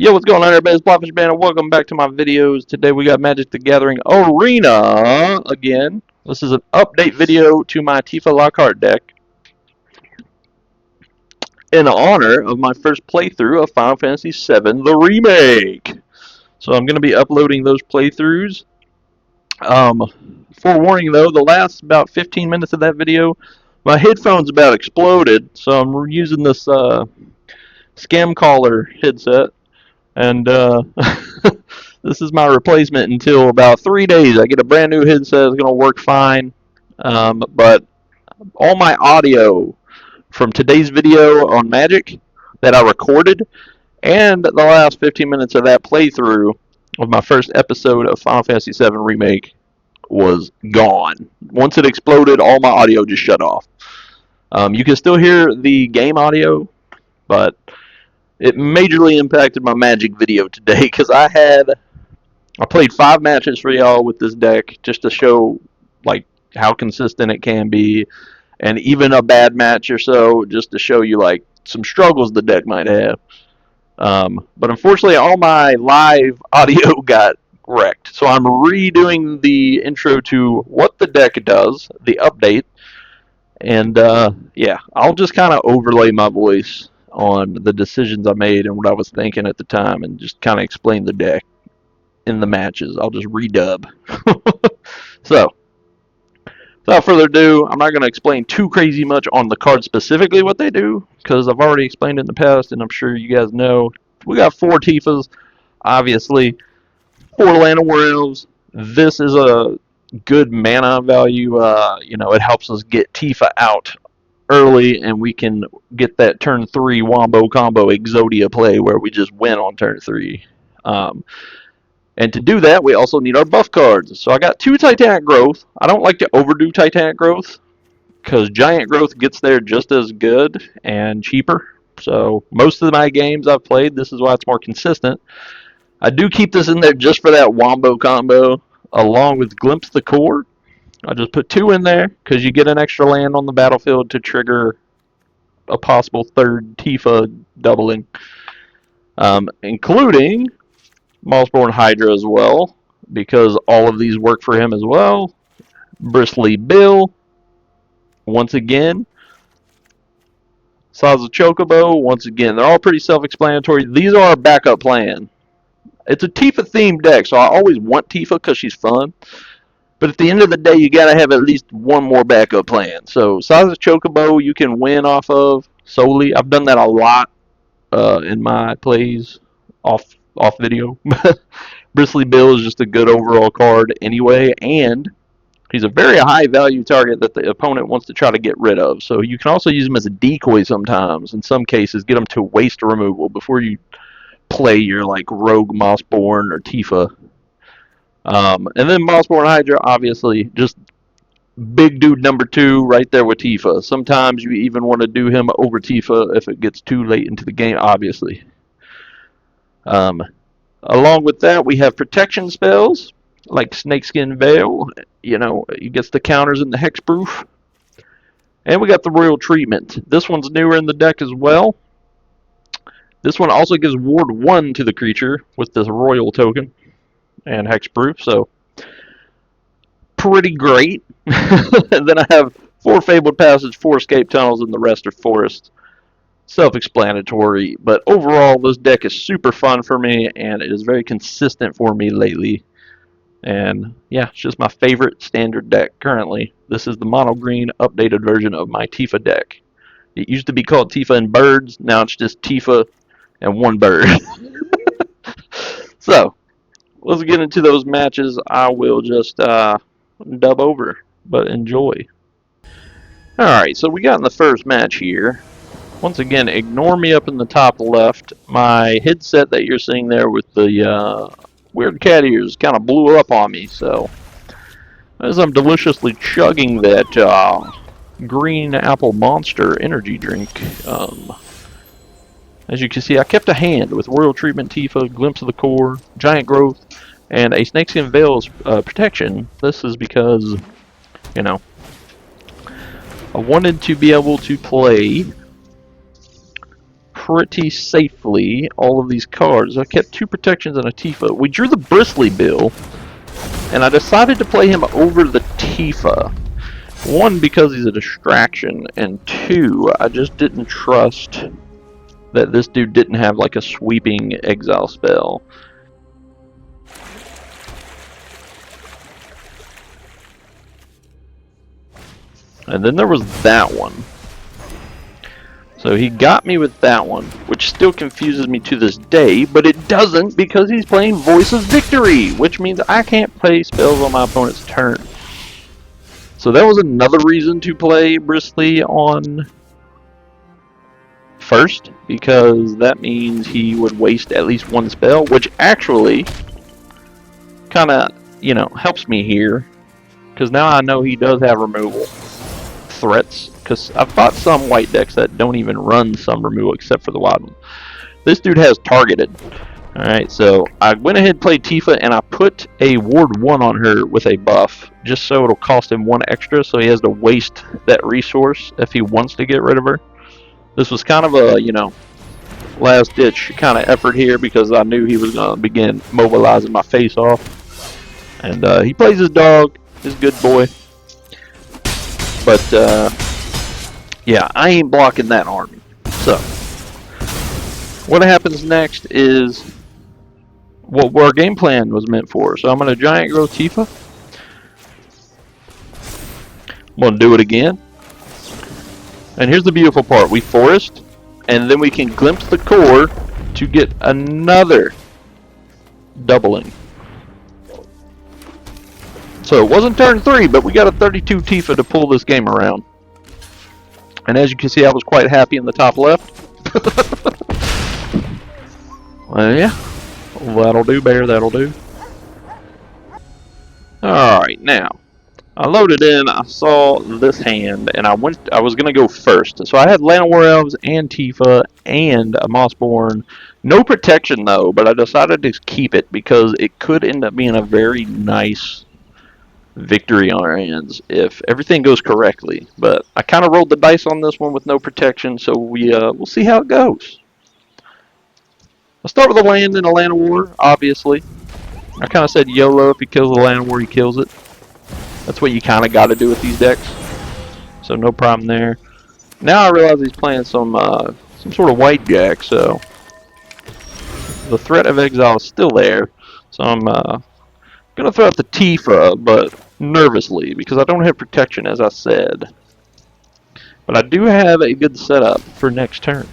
Yo, what's going on, everybody? It's Blobfish Bandit. Welcome back to my videos. Today we got Magic the Gathering Arena again. This is an update video to my Tifa Lockhart deck in honor of my first playthrough of Final Fantasy VII, the remake. So I'm going to be uploading those playthroughs. Forewarning though, the last about 15 minutes of that video, my headphones about exploded. So I'm using this scam caller headset. And this is my replacement until about 3 days. I get a brand new headset. It's going to work fine. But all my audio from today's video on Magic that I recorded and the last 15 minutes of that playthrough of my first episode of Final Fantasy VII Remake was gone. Once it exploded, all my audio just shut off. You can still hear the game audio, but it majorly impacted my Magic video today because I played 5 matches for y'all with this deck just to show like how consistent it can be, and even a bad match or so just to show you like some struggles the deck might have. But unfortunately, all my live audio got wrecked, so I'm redoing the intro to what the deck does, the update, and yeah, I'll just kind of overlay my voice on the decisions I made and what I was thinking at the time, and just kind of explain the deck in the matches. I'll just redub. So, without further ado, I'm not going to explain too crazy much on the card specifically what they do, because I've already explained it in the past, and I'm sure you guys know. We got 4 Tifas, obviously, 4 Land Elves. This is a good mana value. It helps us get Tifa out early, and we can get that turn 3 wombo combo Exodia play where we just win on turn 3. And to do that, we also need our buff cards. So I got 2 Titanic Growth. I don't like to overdo Titanic Growth because Giant Growth gets there just as good and cheaper. So most of my games I've played, this is why it's more consistent. I do keep this in there just for that wombo combo, along with Glimpse the Core. I just put 2 in there because you get an extra land on the battlefield to trigger a possible 3rd Tifa doubling, including Mossborn Hydra as well, because all of these work for him as well. Bristly Bill, once again. Saza Chocobo, once again. They're all pretty self-explanatory. These are our backup plan. It's a Tifa-themed deck, so I always want Tifa because she's fun. But at the end of the day, you gotta have at least one more backup plan. So Saza Chocobo you can win off of solely. I've done that a lot in my plays off video. Bristly Bill is just a good overall card anyway, and he's a very high value target that the opponent wants to try to get rid of. So you can also use him as a decoy sometimes. In some cases, get him to waste removal before you play your like Rogue Mossborn or Tifa. And then Mossborn Hydra, obviously, just big dude number 2 right there with Tifa. Sometimes you even want to do him over Tifa if it gets too late into the game, obviously. Along with that, we have protection spells like Snakeskin Veil. He gets the counters and the hexproof. And we got the Royal Treatment. This one's newer in the deck as well. This one also gives Ward 1 to the creature with this Royal token and hexproof, so pretty great. And then I have 4 Fabled Passage, 4 Escape Tunnels, and the rest are Forest. Self-explanatory, but overall this deck is super fun for me, and it is very consistent for me lately. And yeah, it's just my favorite standard deck currently. This is the Mono Green updated version of my Tifa deck. It used to be called Tifa and Birds, now it's just Tifa and 1 bird. So, let's get into those matches. I will just dub over, but enjoy. Alright, so we got in the first match here. Once again, ignore me up in the top left. My headset that you're seeing there with the weird cat ears kind of blew up on me, so as I'm deliciously chugging that green apple monster energy drink, as you can see, I kept a hand with Royal Treatment Tifa, Glimpse of the Core, Giant Growth, and a Snakeskin Veil's protection. This is because, I wanted to be able to play pretty safely all of these cards. I kept 2 protections and a Tifa. We drew the Bristly Bill, and I decided to play him over the Tifa. 1, because he's a distraction, and 2, I just didn't trust that this dude didn't have like a sweeping exile spell. And then there was that one. So he got me with that one, which still confuses me to this day, but it doesn't because he's playing Voice of Victory, which means I can't play spells on my opponent's turn. So that was another reason to play Bristly on first, because that means he would waste at least 1 spell, which actually kind of, you know, helps me here, because now I know he does have removal threats, because I've fought some white decks that don't even run some removal except for the wild one. This dude has targeted. Alright, so I went ahead and played Tifa, and I put a ward 1 on her with a buff, just so it'll cost him 1 extra, so he has to waste that resource if he wants to get rid of her. This was kind of a, you know, last ditch kind of effort here, because I knew he was going to begin mobilizing my face off. And he plays his dog, his good boy. But, yeah, I ain't blocking that army. So, what happens next is what our game plan was meant for. So I'm going to Giant Growth Tifa. I'm going to do it again. And here's the beautiful part. We forest, and then we can glimpse the core to get another doubling. So it wasn't turn 3, but we got a 32 Tifa to pull this game around. And as you can see, I was quite happy in the top left. Well, yeah. That'll do, Bear. That'll do. Alright, now. I loaded in, I saw this hand, and I was going to go first. So I had Landfall Elves and Tifa and a Mossborn. No protection, though, but I decided to keep it because it could end up being a very nice victory on our hands if everything goes correctly. But I kind of rolled the dice on this one with no protection, so we'll see how it goes. I'll start with a land and a Land War, obviously. I kind of said YOLO, if he kills the Land War, he kills it. That's what you kind of got to do with these decks. So no problem there. Now I realize he's playing some sort of white jack, so the threat of exile is still there. So I'm going to throw out the Tifa, but nervously, because I don't have protection, as I said. But I do have a good setup for next turn.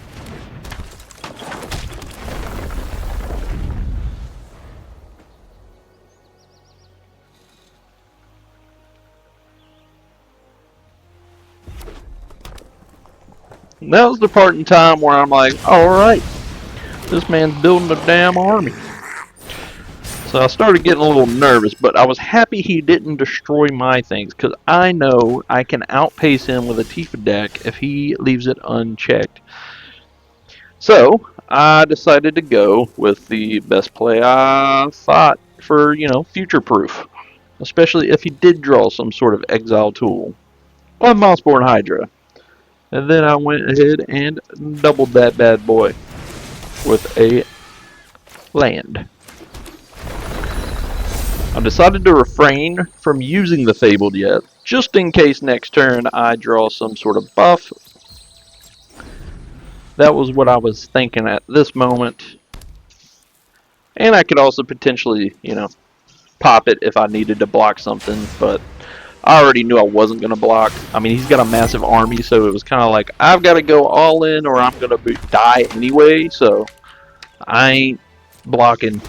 That was the part in time where I'm like, alright, this man's building a damn army. So I started getting a little nervous, but I was happy he didn't destroy my things, because I know I can outpace him with a Tifa deck if he leaves it unchecked. So I decided to go with the best play I thought for, you know, future proof. Especially if he did draw some sort of exile tool. Or Mossborn Hydra. And then I went ahead and doubled that bad boy with a land. I decided to refrain from using the Fabled yet, just in case next turn I draw some sort of buff. That was what I was thinking at this moment. And I could also potentially, you know, pop it if I needed to block something, but I already knew I wasn't going to block. I mean, he's got a massive army, so it was kind of like, I've got to go all in or I'm going to die anyway, so I ain't blocking.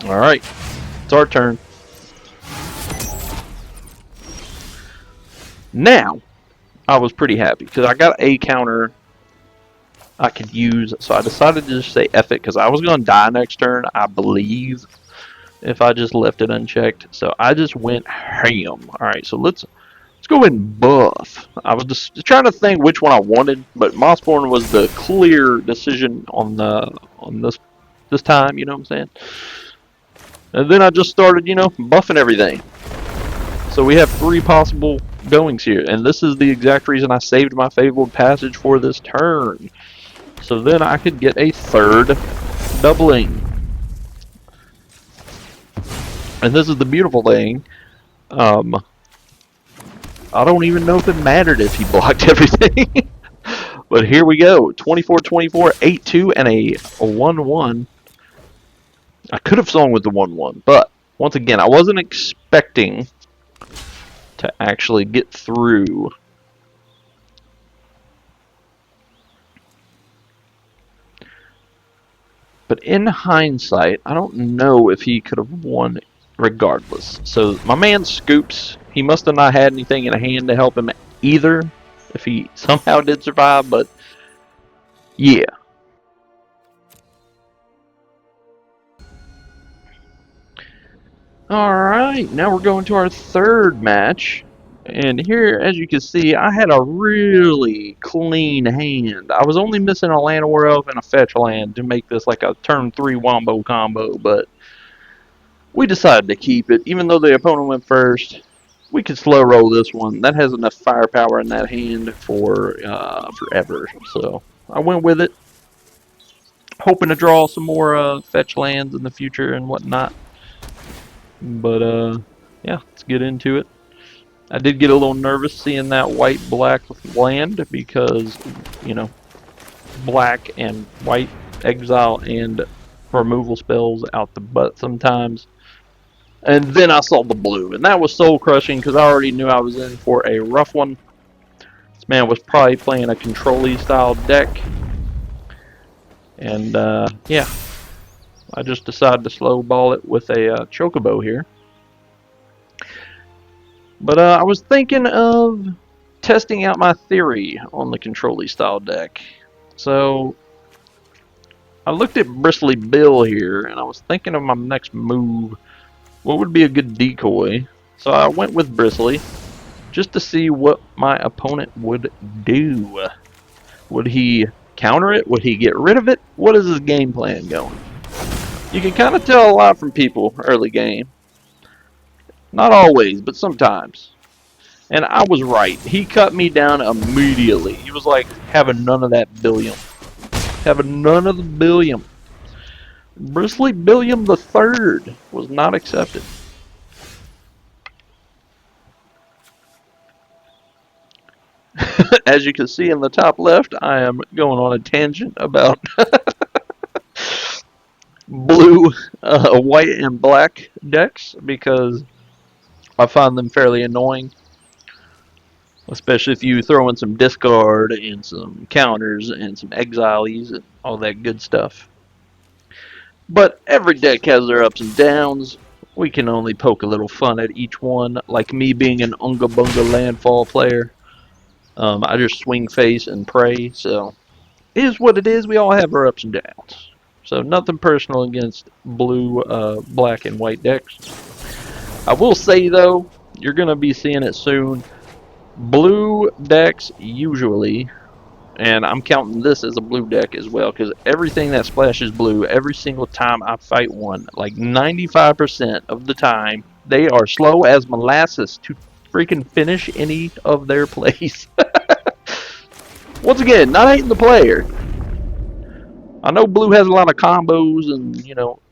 Alright, it's our turn. Now, I was pretty happy because I got a counter I could use, so I decided to just say F it because I was going to die next turn, I believe, if I just left it unchecked. So I just went ham. Alright, so let's Let's go and buff. I was just trying to think which one I wanted, but Mossborn was the clear decision on this time. You know what I'm saying? And then I just started, buffing everything. So we have 3 possible goings here, and this is the exact reason I saved my fabled passage for this turn. So then I could get a 3rd doubling. And this is the beautiful thing. I don't even know if it mattered if he blocked everything. But here we go. 24-24, 8-2, and a 1-1. I could have swung with the 1-1, but once again, I wasn't expecting to actually get through. But in hindsight, I don't know if he could have won regardless. So my man Scoops, he must have not had anything in hand to help him either, if he somehow did survive, but yeah. Alright, now we're going to our 3rd match. And here, as you can see, I had a really clean hand. I was only missing a Land War Elf and a Fetch Land to make this like a turn 3 wombo combo, but we decided to keep it. Even though the opponent went first, we could slow roll this one. That has enough firepower in that hand for forever. So I went with it, hoping to draw some more Fetch Lands in the future and whatnot. But yeah, let's get into it. I did get a little nervous seeing that white-black land because, black and white exile and removal spells out the butt sometimes. And then I saw the blue, and that was soul-crushing because I already knew I was in for a rough one. This man was probably playing a control-y style deck. And, yeah. I just decided to slow ball it with a chocobo here. But I was thinking of testing out my theory on the control-y style deck. So I looked at Bristly Bill here, and I was thinking of my next move. What would be a good decoy? So I went with Bristly, just to see what my opponent would do. Would he counter it? Would he get rid of it? What is his game plan going? You can kind of tell a lot from people early game. Not always, but sometimes. And I was right. He cut me down immediately. He was like, having none of that billion. Having none of the billion. Bristly Billiam the Third was not accepted. As you can see in the top left, I am going on a tangent about blue, white, and black decks because I find them fairly annoying. Especially if you throw in some discard and some counters and some exiles and all that good stuff. But every deck has their ups and downs. We can only poke a little fun at each one. Like me being an Unga Bunga Landfall player. I just swing face and pray. So it is what it is. We all have our ups and downs. So nothing personal against blue, black, and white decks. I will say though, you're going to be seeing it soon. Blue decks usually, and I'm counting this as a blue deck as well, because everything that splashes blue, every single time I fight one, like 95% of the time, they are slow as molasses to freaking finish any of their plays. Once again, not hating the player. I know blue has a lot of combos and,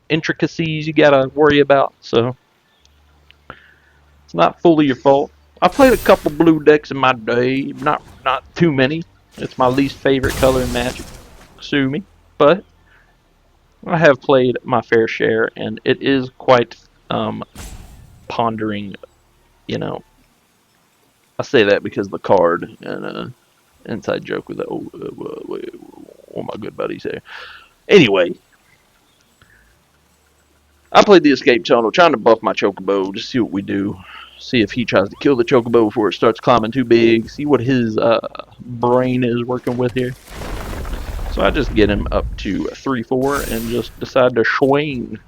intricacies you gotta worry about, so it's not fully your fault. I played a couple blue decks in my day, not too many. It's my least favorite color in Magic. Sue me. But I have played my fair share, and it is quite pondering, I say that because of the card, and inside joke with all my good buddies there. Anyway, I played the Escape Tunnel, trying to buff my Chocobo to see what we do. See if he tries to kill the Chocobo before it starts climbing too big. See what his brain is working with here. So I just get him up to 3-4 and just decide to swing.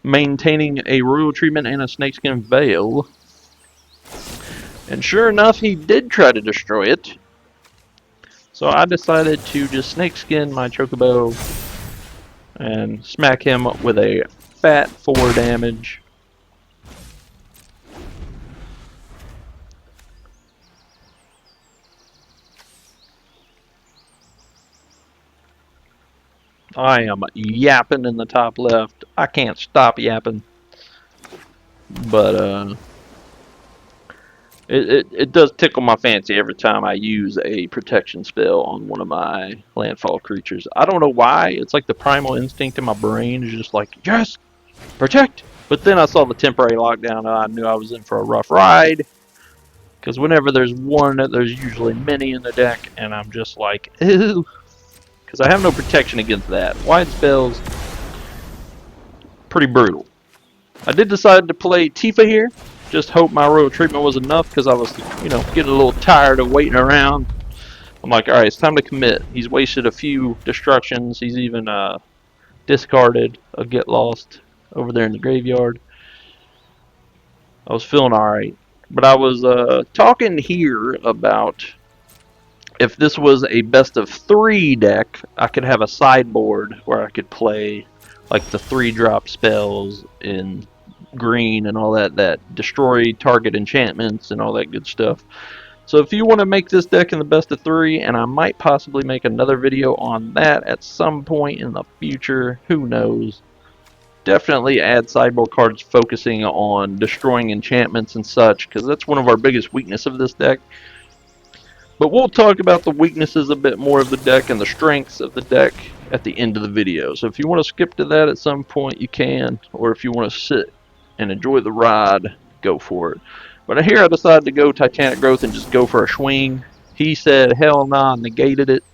maintaining a royal treatment and a snakeskin veil. And sure enough, he did try to destroy it. So I decided to just snakeskin my chocobo and smack him with a fat 4 damage. I am yapping in the top left. I can't stop yapping. But it does tickle my fancy every time I use a protection spell on one of my landfall creatures. I don't know why. It's like the primal instinct in my brain is just like, yes, protect. But then I saw the temporary lockdown and I knew I was in for a rough ride. Because whenever there's one, there's usually many in the deck, and I'm just like, ew. Because I have no protection against that. Wide spells, pretty brutal. I did decide to play Tifa here. Just hope my royal treatment was enough because I was, you know, getting a little tired of waiting around. I'm like, alright, it's time to commit. He's wasted a few destructions. He's even discarded a Get Lost over there in the graveyard. I was feeling alright. But I was talking here about if this was a best of 3 deck, I could have a sideboard where I could play like the 3-drop spells in green and all that destroy target enchantments and all that good stuff. So if you want to make this deck in the best of 3, and I might possibly make another video on that at some point in the future, who knows. Definitely add sideboard cards focusing on destroying enchantments and such, because that's one of our biggest weaknesses of this deck. But we'll talk about the weaknesses a bit more of the deck and the strengths of the deck at the end of the video. So if you want to skip to that at some point, you can. Or if you want to sit and enjoy the ride, go for it. But here I decided to go Titanic Growth and just go for a swing. He said, hell nah, negated it.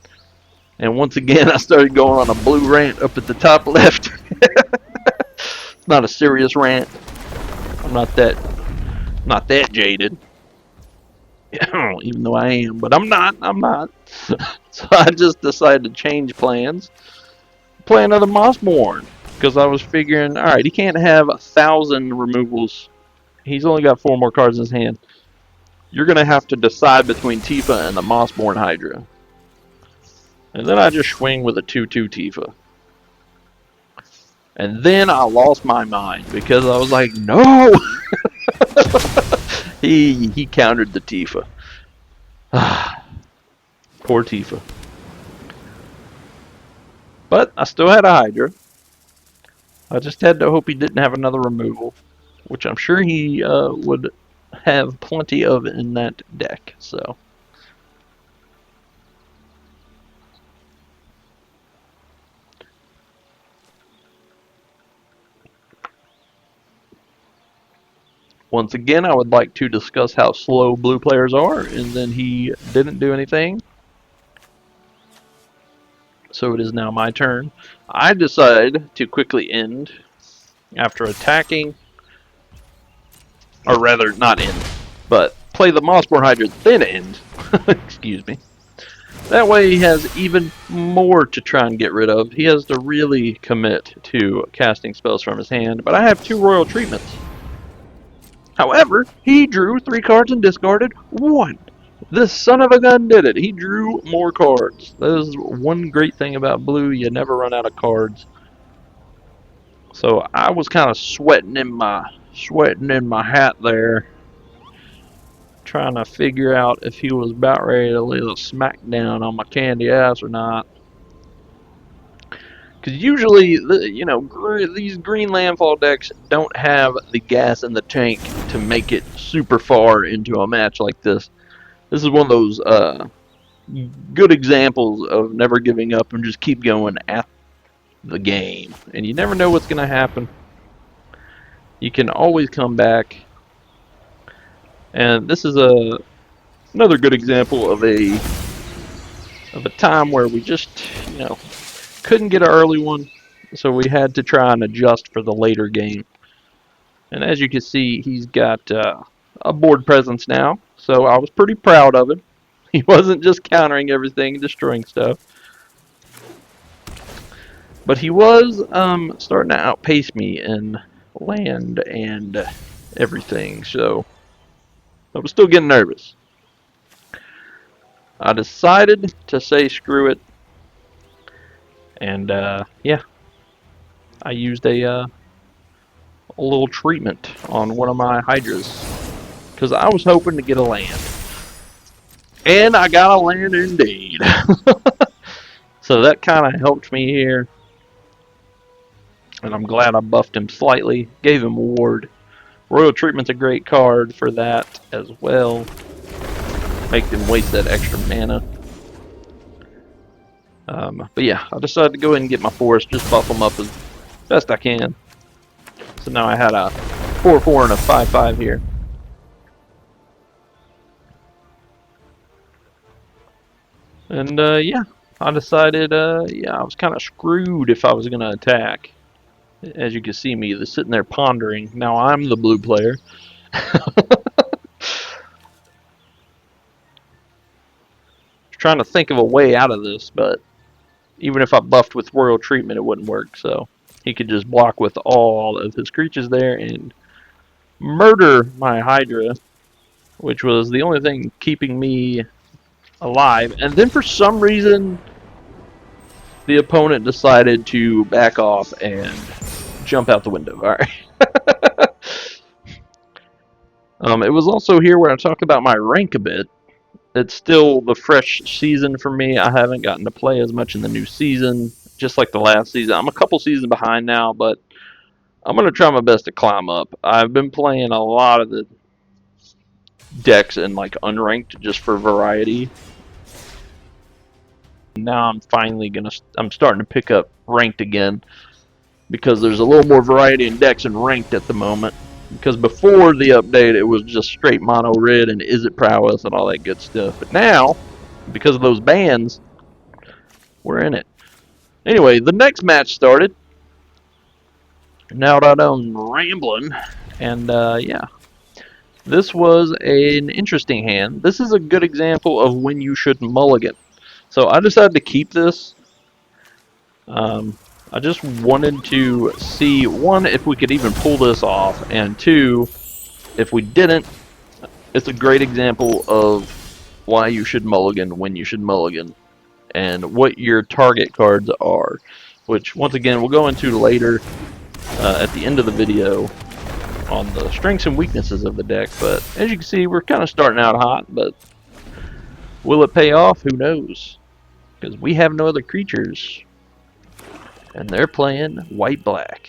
And once again, I started going on a blue rant up at the top left. It's not a serious rant. I'm not that jaded. Even though I am, but I'm not. So I just decided to change plans. Play another Mossborn. Because I was figuring, alright, he can't have 1,000 removals. He's only got 4 more cards in his hand. You're going to have to decide between Tifa and the Mossborn Hydra. And then I just swing with a 2/2 Tifa. And then I lost my mind because I was like, no! He countered the Tifa. Poor Tifa. But I still had a Hydra. I just had to hope he didn't have another removal, which I'm sure he would have plenty of in that deck. So. Once again, I would like to discuss how slow blue players are, and then he didn't do anything. So it is now my turn. I decide to quickly end after attacking, or rather not end, but play the Mossborn Hydra, then end. Excuse me. That way he has even more to try and get rid of. He has to really commit to casting spells from his hand, but I have 2 royal treatments. However, he drew 3 cards and discarded 1. This son of a gun did it. He drew more cards. That is one great thing about blue. You never run out of cards. So I was kind of sweating in my hat there, trying to figure out if he was about ready to lay the smackdown on my candy ass or not. Because usually, you know, these green landfall decks don't have the gas in the tank to make it super far into a match like this. This is one of those good examples of never giving up and just keep going at the game. And you never know what's going to happen. You can always come back. And this is another good example of a time where we just, you know, couldn't get an early one, so we had to try and adjust for the later game. And as you can see, he's got a board presence now, so I was pretty proud of him. He wasn't just countering everything and destroying stuff. But he was starting to outpace me in land and everything, so I was still getting nervous. I decided to say screw it, and yeah, I used a little treatment on one of my hydras because I was hoping to get a land, and I got a land indeed. So that kind of helped me here, and I'm glad I buffed him slightly, gave him a ward. Royal Treatment's a great card for that as well. Make them waste that extra mana. But yeah, I decided to go ahead and get my forest, just buff them up as best I can. So now I had a 4/4 and a 5/5 here. And yeah, I decided, yeah, I was kind of screwed if I was going to attack. As you can see me just sitting there pondering. Now I'm the blue player. Trying to think of a way out of this, but even if I buffed with Royal Treatment, it wouldn't work. So he could just block with all of his creatures there and murder my Hydra, which was the only thing keeping me alive. And then for some reason, the opponent decided to back off and jump out the window. All right. It was also here where I talk about my rank a bit. It's still the fresh season for me. I haven't gotten to play as much in the new season, just like the last season. I'm a couple seasons behind now, but I'm going to try my best to climb up. I've been playing a lot of the decks in like unranked just for variety. Now I'm finally I'm starting to pick up ranked again because there's a little more variety in decks in ranked at the moment. Because before the update, it was just straight mono red and is it prowess and all that good stuff. But now, because of those bans, we're in it. Anyway, the next match started. Now that I'm rambling, and yeah, this was an interesting hand. This is a good example of when you should mulligan. So I decided to keep this. I just wanted to see, one, if we could even pull this off, and two, if we didn't, it's a great example of why you should mulligan, when you should mulligan, and what your target cards are, which, once again, we'll go into later at the end of the video on the strengths and weaknesses of the deck. But as you can see, we're kind of starting out hot, but will it pay off? Who knows? Because we have no other creatures. And they're playing white-black.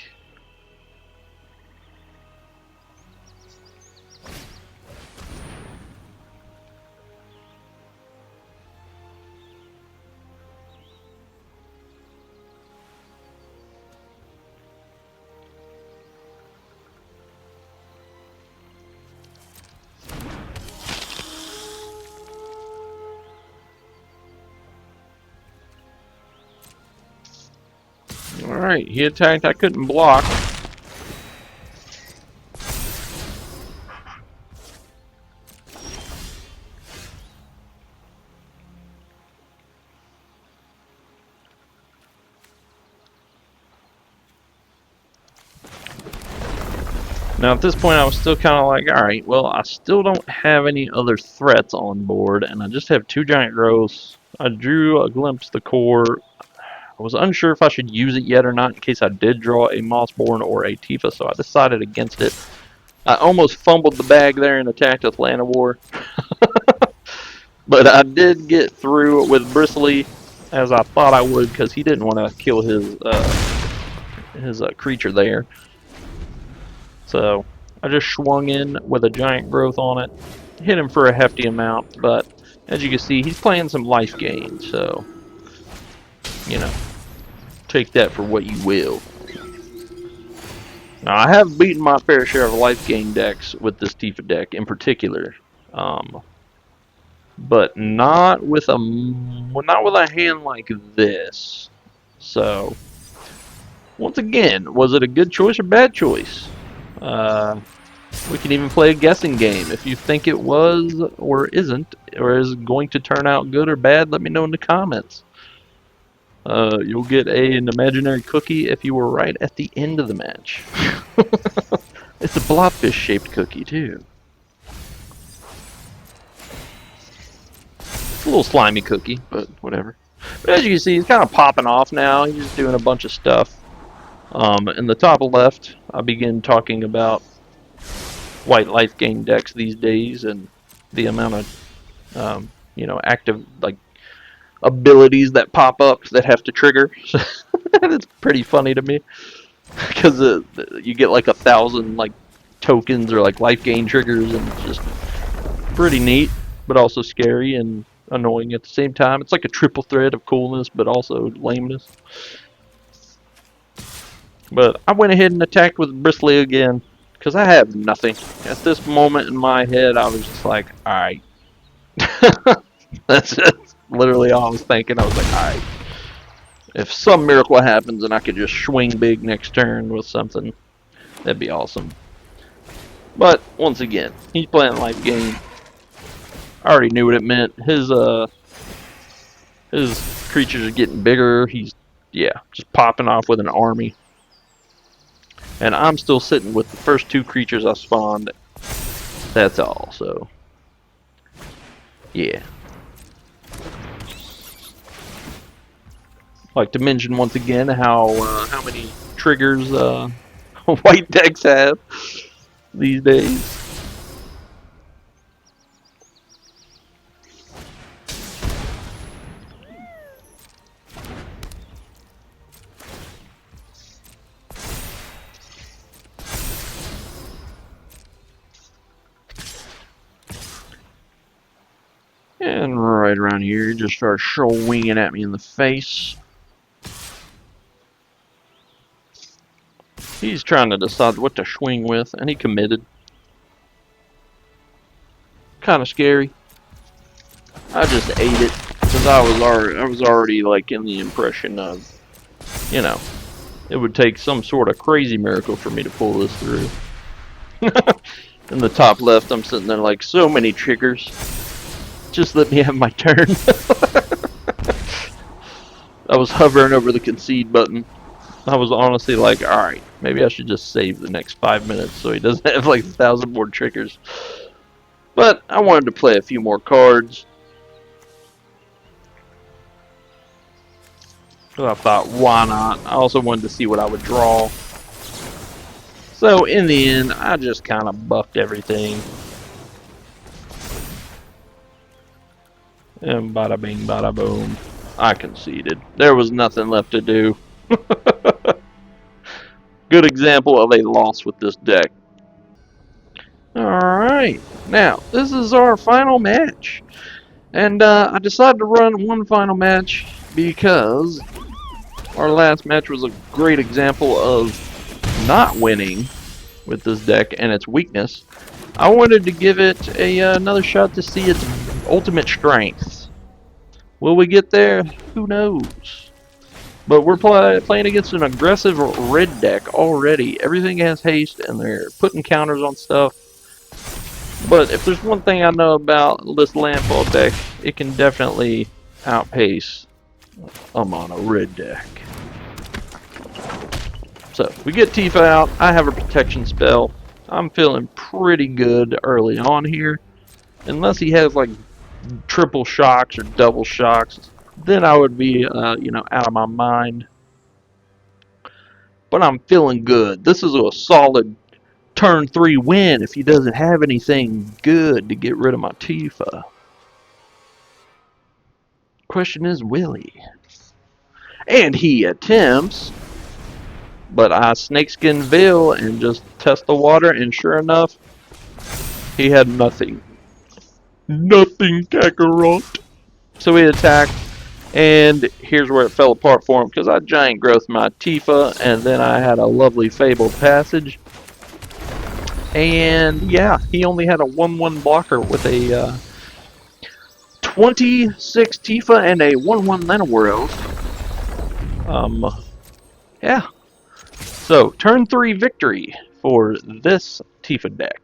Alright, he attacked, I couldn't block. Now at this point I was still kind of like, alright, well I still don't have any other threats on board, and I just have 2 giant growths. I drew a glimpse of the core. I was unsure if I should use it yet or not in case I did draw a Mossborn or a Tifa, so I decided against it. I almost fumbled the bag there and attacked with Llanowar. But I did get through with Bristly, as I thought I would, because he didn't want to kill his creature there. So I just swung in with a giant growth on it, hit him for a hefty amount, but as you can see, he's playing some life gain, so you know, take that for what you will. Now, I have beaten my fair share of life gain decks with this Tifa deck in particular, but not with a hand like this. So, once again, was it a good choice or bad choice? We can even play a guessing game. If you think it was or isn't, or is going to turn out good or bad, let me know in the comments. You'll get an imaginary cookie if you were right at the end of the match. It's a blobfish shaped cookie too. It's a little slimy cookie, but whatever. But as you can see, he's kind of popping off now. He's just doing a bunch of stuff. In the top left, I begin talking about white life gain decks these days and the amount of active abilities that pop up that have to trigger. It's pretty funny to me because you get like 1,000 tokens or life gain triggers, and it's just pretty neat, but also scary and annoying at the same time. It's like a triple threat of coolness, but also lameness. But I went ahead and attacked with Bristly again because I have nothing. At this moment in my head, I was just like, alright. That's just literally all I was thinking. I was like, alright. If some miracle happens and I could just swing big next turn with something, that'd be awesome. But, once again, he's playing life game. I already knew what it meant. His creatures are getting bigger. He's, just popping off with an army. And I'm still sitting with the first 2 creatures I spawned. That's all, so. Yeah. Like to mention once again how many triggers white decks have these days. And right around here, he just starts swinging at me in the face. He's trying to decide what to swing with, and he committed. Kind of scary. I just ate it because I was already in the impression of, it would take some sort of crazy miracle for me to pull this through. In the top left, I'm sitting there like, so many triggers. Just let me have my turn. I was hovering over the concede button. I was honestly like, alright, maybe I should just save the next 5 minutes so he doesn't have 1,000 more triggers. But I wanted to play a few more cards. So I thought, why not? I also wanted to see what I would draw. So in the end, I just kind of buffed everything. And bada bing, bada boom. I conceded. There was nothing left to do. Good example of a loss with this deck. Alright. Now, this is our final match. And I decided to run one final match because our last match was a great example of not winning with this deck and its weakness. I wanted to give it another shot to see its ultimate strength. Will we get there? Who knows? But we're playing against an aggressive red deck already. Everything has haste and they're putting counters on stuff. But if there's one thing I know about this Landfall deck, it can definitely outpace a mono red deck. So, we get Tifa out. I have a protection spell. I'm feeling pretty good early on here. Unless he has triple shocks or double shocks, then I would be, out of my mind. But I'm feeling good. This is a solid turn 3 win if he doesn't have anything good to get rid of my Tifa. Question is, will he? And he attempts, but I snakeskin Veil and just test the water, and sure enough, he had nothing. Nothing, Kakarot. So he attacked, and here's where it fell apart for him, because I giant growth my Tifa, and then I had a lovely Fabled Passage. And yeah, he only had a 1/1 blocker with a 26 Tifa and a 1/1 Llanowar Elf. Yeah. So, turn 3 victory for this Tifa deck.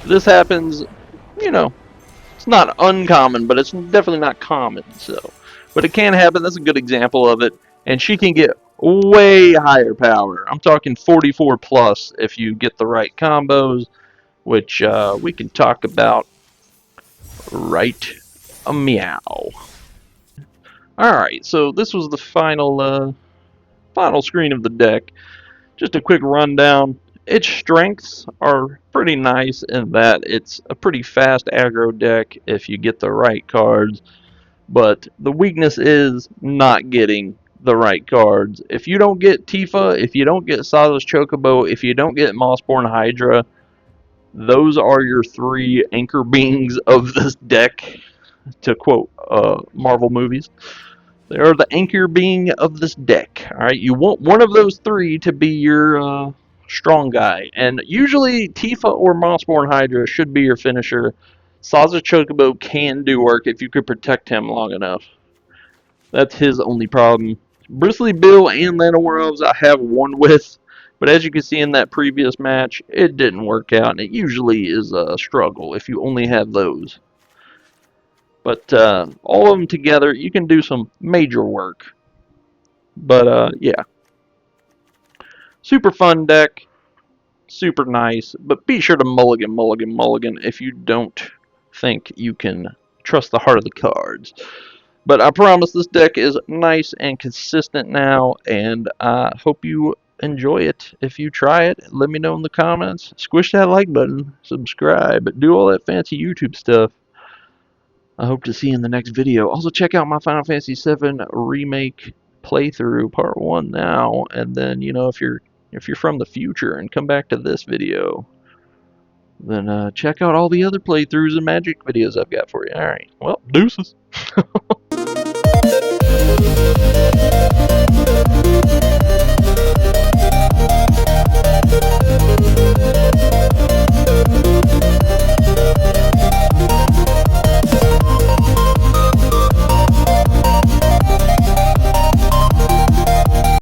This happens, it's not uncommon, but it's definitely not common. So, But it can happen. That's a good example of it. And she can get way higher power. I'm talking 44 plus if you get the right combos, which we can talk about right a meow. Alright, so this was the final screen of the deck. Just a quick rundown. Its strengths are pretty nice in that it's a pretty fast aggro deck if you get the right cards, but the weakness is not getting the right cards. If you don't get Tifa, if you don't get Saza's Chocobo, if you don't get Mossborn Hydra, those are your three anchor beings of this deck, to quote Marvel movies. They are the anchor being of this deck. Alright, you want one of those three to be your strong guy. And usually Tifa or Mossborn Hydra should be your finisher. Saza Chocobo can do work if you could protect him long enough. That's his only problem. Bristly Bill and Llanowar Elves I have one with, but as you can see in that previous match, it didn't work out, and it usually is a struggle if you only have those. But all of them together, you can do some major work. But yeah, super fun deck, super nice, but be sure to mulligan, mulligan, mulligan if you don't think you can trust the heart of the cards. But I promise this deck is nice and consistent now, and I hope you enjoy it. If you try it, let me know in the comments. Squish that like button, subscribe, do all that fancy YouTube stuff. I hope to see you in the next video. Also, check out my Final Fantasy VII Remake playthrough part 1 now, and then, you know, if you're from the future and come back to this video, then check out all the other playthroughs and Magic videos I've got for you. Alright, well, deuces.